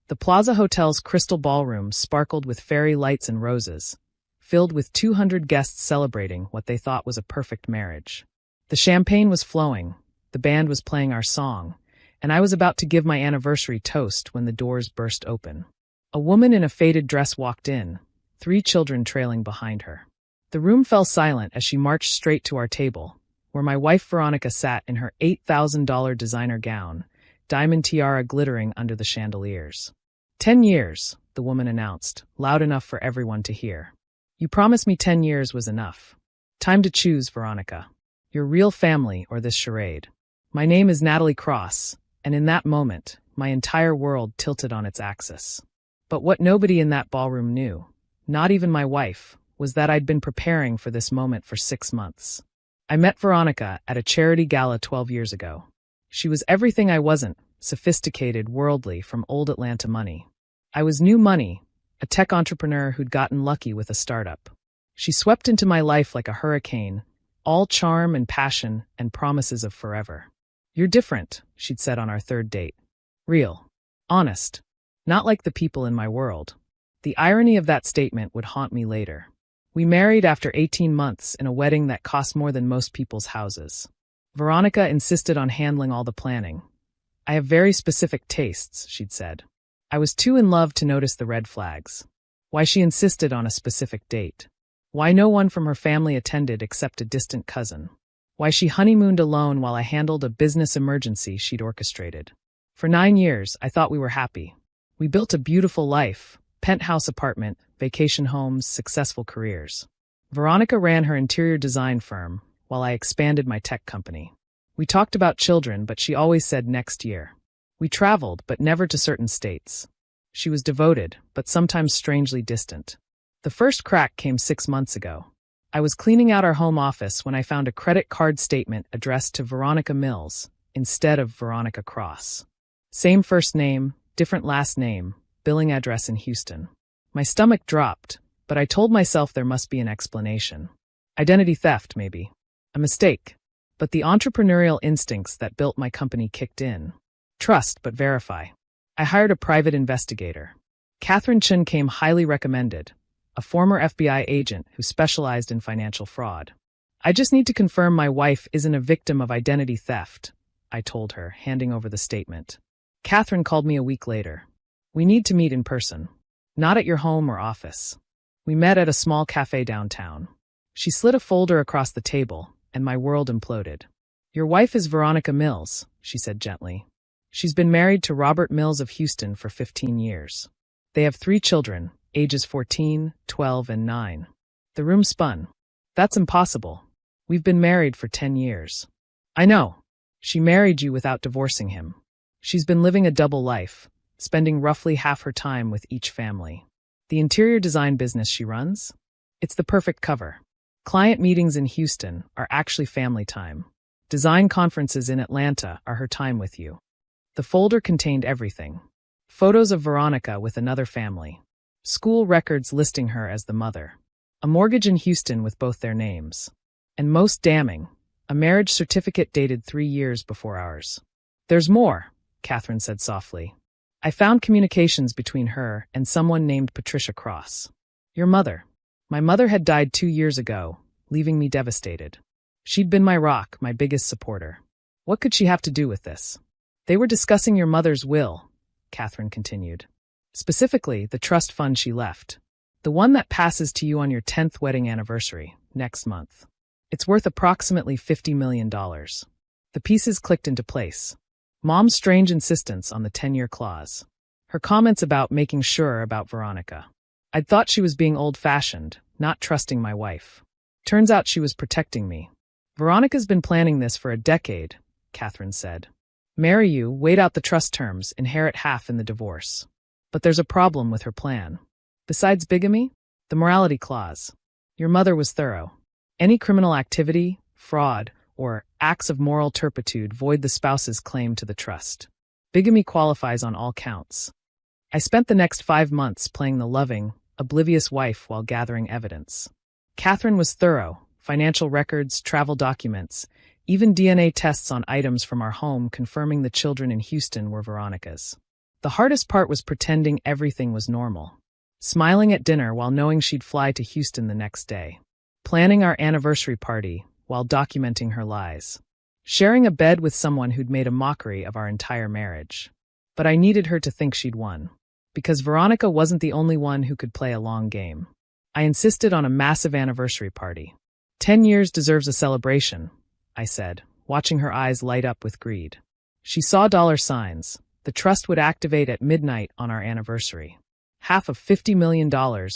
The Plaza Hotel's crystal ballroom sparkled with fairy lights and roses, filled with 200 guests celebrating what they thought was a perfect marriage. The champagne was flowing, the band was playing our song, and I was about to give my anniversary toast when the doors burst open. A woman in a faded dress walked in, 3 children trailing behind her. The room fell silent as she marched straight to our table, where my wife Veronica sat in her $8,000 designer gown, diamond tiara glittering under the chandeliers. 10 years, the woman announced, loud enough for everyone to hear. You promised me 10 years was enough. Time to choose, Veronica. Your real family or this charade. My name is Natalie Cross, and in that moment, my entire world tilted on its axis. But what nobody in that ballroom knew, not even my wife, was that I'd been preparing for this moment for 6 months. I met Veronica at a charity gala 12 years ago. She was everything I wasn't, sophisticated, worldly, from old Atlanta money. I was new money, a tech entrepreneur who'd gotten lucky with a startup. She swept into my life like a hurricane, all charm and passion and promises of forever. You're different, she'd said on our 3rd date. Real. Honest. Not like the people in my world. The irony of that statement would haunt me later. We married after 18 months in a wedding that cost more than most people's houses. Veronica insisted on handling all the planning. I have very specific tastes, she'd said. I was too in love to notice the red flags. Why she insisted on a specific date. Why no one from her family attended except a distant cousin. Why she honeymooned alone while I handled a business emergency she'd orchestrated. For 9 years, I thought we were happy. We built a beautiful life, penthouse apartment, vacation homes, successful careers. Veronica ran her interior design firm, while I expanded my tech company. We talked about children, but she always said next year. We traveled, but never to certain states. She was devoted, but sometimes strangely distant. The first crack came 6 months ago. I was cleaning out our home office when I found a credit card statement addressed to Veronica Mills, instead of Veronica Cross. Same first name, different last name, billing address in Houston. My stomach dropped, but I told myself there must be an explanation. Identity theft, maybe. A mistake. But the entrepreneurial instincts that built my company kicked in. Trust, but verify. I hired a private investigator. Catherine Chen came highly recommended, a former FBI agent who specialized in financial fraud. I just need to confirm my wife isn't a victim of identity theft, I told her, handing over the statement. Catherine called me a week later. We need to meet in person. Not at your home or office. We met at a small cafe downtown. She slid a folder across the table, and my world imploded. Your wife is Veronica Mills, she said gently. She's been married to Robert Mills of Houston for 15 years. They have 3 children, ages 14, 12, and 9. The room spun. That's impossible. We've been married for 10 years. I know. She married you without divorcing him. She's been living a double life, spending roughly half her time with each family. The interior design business she runs? It's the perfect cover. Client meetings in Houston are actually family time. Design conferences in Atlanta are her time with you. The folder contained everything. Photos of Veronica with another family. School records listing her as the mother. A mortgage in Houston with both their names. And most damning, a marriage certificate dated 3 years before ours. There's more, Catherine said softly. I found communications between her and someone named Patricia Cross. Your mother. My mother had died 2 years ago, leaving me devastated. She'd been my rock, my biggest supporter. What could she have to do with this? They were discussing your mother's will, Catherine continued. Specifically, the trust fund she left. The one that passes to you on your 10th wedding anniversary, next month. It's worth approximately $50 million. The pieces clicked into place. Mom's strange insistence on the 10-year clause. Her comments about making sure about Veronica. I'd thought she was being old-fashioned, not trusting my wife. Turns out she was protecting me. Veronica's been planning this for a decade, Catherine said. Marry you, wait out the trust terms, inherit half in the divorce. But there's a problem with her plan. Besides bigamy, the morality clause. Your mother was thorough. Any criminal activity, fraud, or acts of moral turpitude void the spouse's claim to the trust. Bigamy qualifies on all counts. I spent the next 5 months playing the loving, oblivious wife while gathering evidence. Catherine was thorough. Financial records, travel documents, even DNA tests on items from our home confirming the children in Houston were Veronica's. The hardest part was pretending everything was normal. Smiling at dinner while knowing she'd fly to Houston the next day. Planning our anniversary party while documenting her lies. Sharing a bed with someone who'd made a mockery of our entire marriage. But I needed her to think she'd won. Because Veronica wasn't the only one who could play a long game. I insisted on a massive anniversary party. 10 years deserves a celebration, I said, watching her eyes light up with greed. She saw dollar signs. The trust would activate at midnight on our anniversary. Half of $50 million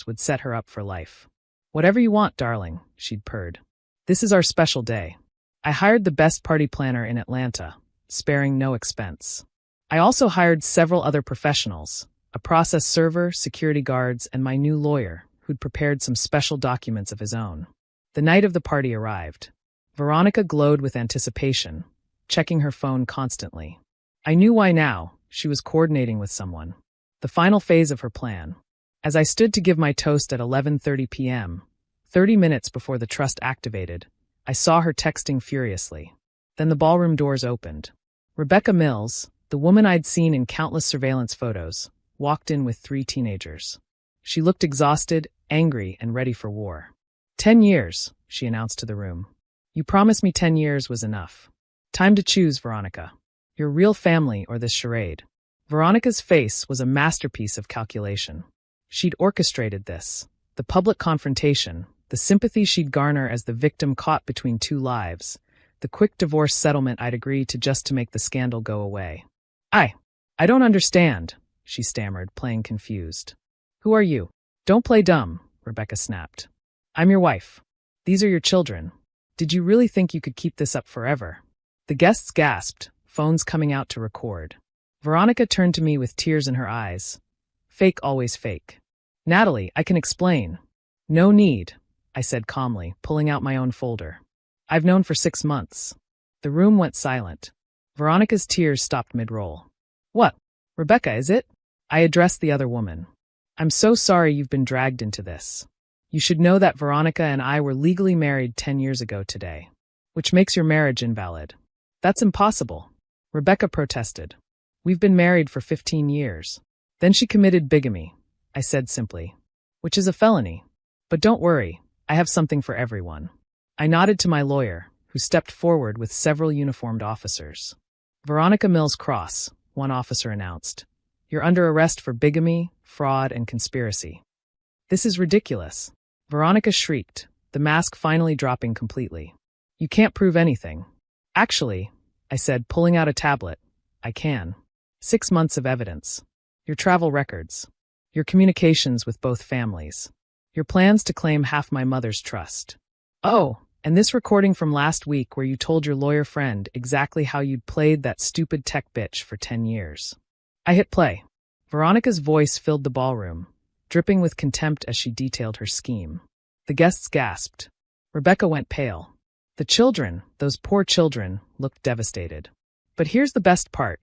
would set her up for life. Whatever you want, darling, she'd purred. This is our special day. I hired the best party planner in Atlanta, sparing no expense. I also hired several other professionals, a process server, security guards, and my new lawyer, who'd prepared some special documents of his own. The night of the party arrived. Veronica glowed with anticipation, checking her phone constantly. I knew why now. She was coordinating with someone. The final phase of her plan. As I stood to give my toast at 11:30 p.m., 30 minutes before the trust activated, I saw her texting furiously. Then the ballroom doors opened. Rebecca Mills, the woman I'd seen in countless surveillance photos, walked in with 3 teenagers. She looked exhausted, angry, and ready for war. 10 years, she announced to the room. You promised me 10 years was enough. Time to choose, Veronica. Your real family or this charade. Veronica's face was a masterpiece of calculation. She'd orchestrated this. The public confrontation, the sympathy she'd garner as the victim caught between 2 lives, the quick divorce settlement I'd agree to just to make the scandal go away. I don't understand, she stammered, playing confused. Who are you? Don't play dumb, Rebecca snapped. I'm your wife. These are your children. Did you really think you could keep this up forever? The guests gasped, phones coming out to record. Veronica turned to me with tears in her eyes. Fake always fake. Natalie, I can explain. No need, I said calmly, pulling out my own folder. I've known for 6 months. The room went silent. Veronica's tears stopped mid-roll. What? Rebecca, is it? I addressed the other woman. I'm so sorry you've been dragged into this. You should know that Veronica and I were legally married 10 years ago today, which makes your marriage invalid. That's impossible, Rebecca protested. We've been married for 15 years. Then she committed bigamy, I said simply, which is a felony. But don't worry, I have something for everyone. I nodded to my lawyer, who stepped forward with several uniformed officers. Veronica Mills Cross, one officer announced. You're under arrest for bigamy, fraud, and conspiracy. This is ridiculous. Veronica shrieked, the mask finally dropping completely. You can't prove anything. Actually, I said, pulling out a tablet, I can. 6 months of evidence. Your travel records. Your communications with both families. Your plans to claim half my mother's trust. Oh, and this recording from last week where you told your lawyer friend exactly how you'd played that stupid tech bitch for 10 years. I hit play. Veronica's voice filled the ballroom, dripping with contempt as she detailed her scheme. The guests gasped. Rebecca went pale. The children, those poor children, looked devastated. But here's the best part,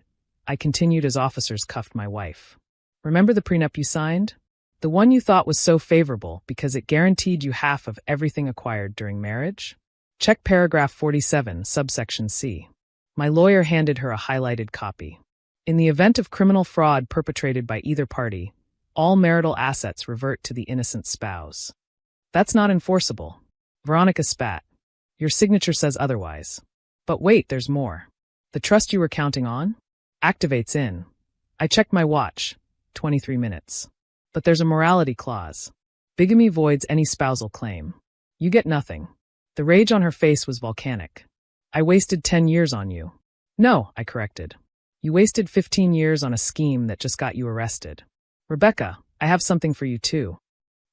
I continued as officers cuffed my wife. Remember the prenup you signed? The one you thought was so favorable because it guaranteed you half of everything acquired during marriage? Check paragraph 47, subsection C. My lawyer handed her a highlighted copy. In the event of criminal fraud perpetrated by either party, all marital assets revert to the innocent spouse. That's not enforceable. Veronica spat. Your signature says otherwise. But wait, there's more. The trust you were counting on? Activates in. I checked my watch. 23 minutes. But there's a morality clause. Bigamy voids any spousal claim. You get nothing. The rage on her face was volcanic. I wasted 10 years on you. No, I corrected. You wasted 15 years on a scheme that just got you arrested. Rebecca, I have something for you too.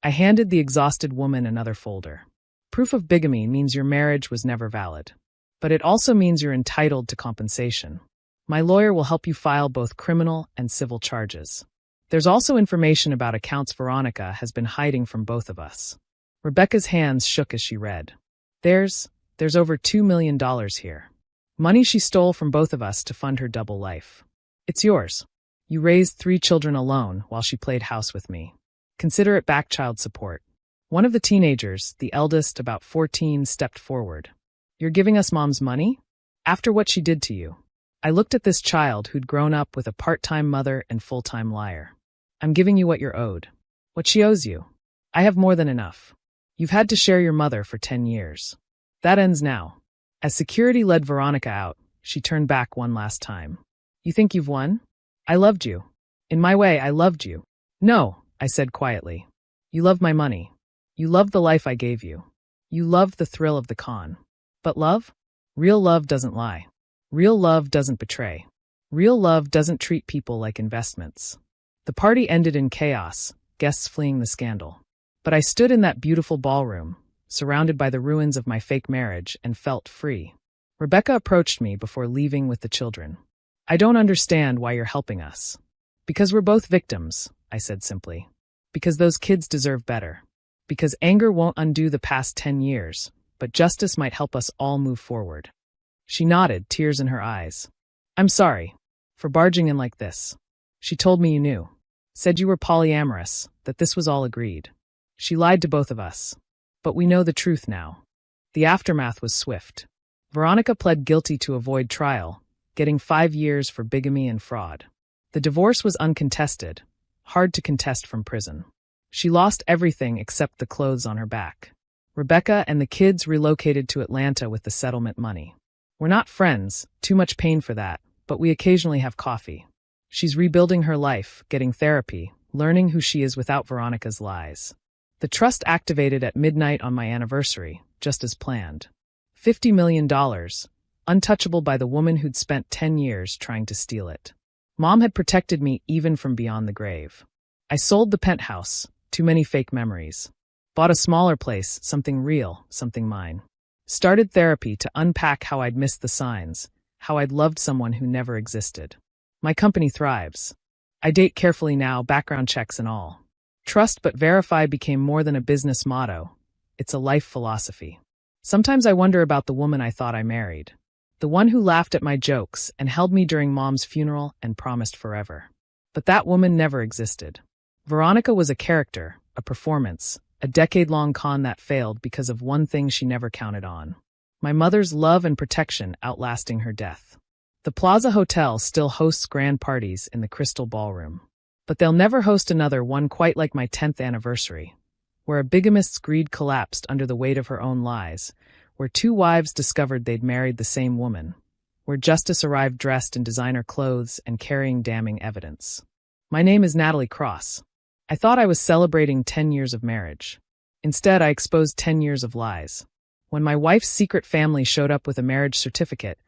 I handed the exhausted woman another folder. Proof of bigamy means your marriage was never valid. But it also means you're entitled to compensation. My lawyer will help you file both criminal and civil charges. There's also information about accounts Veronica has been hiding from both of us. Rebecca's hands shook as she read. There's over $2 million here. Money she stole from both of us to fund her double life. It's yours. You raised 3 children alone while she played house with me. Consider it back child support. One of the teenagers, the eldest, about 14, stepped forward. You're giving us mom's money? After what she did to you. I looked at this child who'd grown up with a part-time mother and full-time liar. I'm giving you what you're owed. What she owes you. I have more than enough. You've had to share your mother for 10 years. That ends now. As security led Veronica out, she turned back one last time. You think you've won? I loved you. In my way, I loved you. No, I said quietly. You loved my money. You loved the life I gave you. You loved the thrill of the con. But love? Real love doesn't lie. Real love doesn't betray. Real love doesn't treat people like investments. The party ended in chaos, guests fleeing the scandal. But I stood in that beautiful ballroom, surrounded by the ruins of my fake marriage, and felt free. Rebecca approached me before leaving with the children. I don't understand why you're helping us. Because we're both victims, I said simply. Because those kids deserve better. Because anger won't undo the past 10 years, but justice might help us all move forward. She nodded, tears in her eyes. I'm sorry for barging in like this. She told me you knew. Said you were polyamorous, that this was all agreed. She lied to both of us. But we know the truth now. The aftermath was swift. Veronica pled guilty to avoid trial, getting 5 years for bigamy and fraud. The divorce was uncontested, hard to contest from prison. She lost everything except the clothes on her back. Rebecca and the kids relocated to Atlanta with the settlement money. We're not friends, too much pain for that, but we occasionally have coffee. She's rebuilding her life, getting therapy, learning who she is without Veronica's lies. The trust activated at midnight on my anniversary, just as planned. $50 million, untouchable by the woman who'd spent 10 years trying to steal it. Mom had protected me even from beyond the grave. I sold the penthouse, too many fake memories. Bought a smaller place, something real, something mine. Started therapy to unpack how I'd missed the signs, how I'd loved someone who never existed. My company thrives. I date carefully now, background checks and all. Trust but verify became more than a business motto. It's a life philosophy. Sometimes I wonder about the woman I thought I married. The one who laughed at my jokes and held me during Mom's funeral and promised forever. But that woman never existed. Veronica was a character, a performance, a decade-long con that failed because of one thing she never counted on. My mother's love and protection outlasting her death. The Plaza Hotel still hosts grand parties in the Crystal Ballroom. But they'll never host another one quite like my 10th anniversary, where a bigamist's greed collapsed under the weight of her own lies, where 2 wives discovered they'd married the same woman, where justice arrived dressed in designer clothes and carrying damning evidence. My name is Natalie Cross. I thought I was celebrating 10 years of marriage. Instead, I exposed 10 years of lies. When my wife's secret family showed up with a marriage certificate,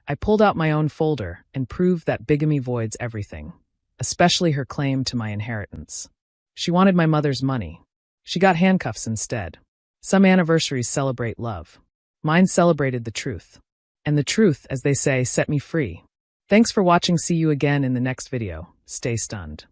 I pulled out my own folder and proved that bigamy voids everything, especially her claim to my inheritance. She wanted my mother's money. She got handcuffs instead. Some anniversaries celebrate love. Mine celebrated the truth. And the truth, as they say, set me free. Thanks for watching. See you again in the next video. Stay stunned.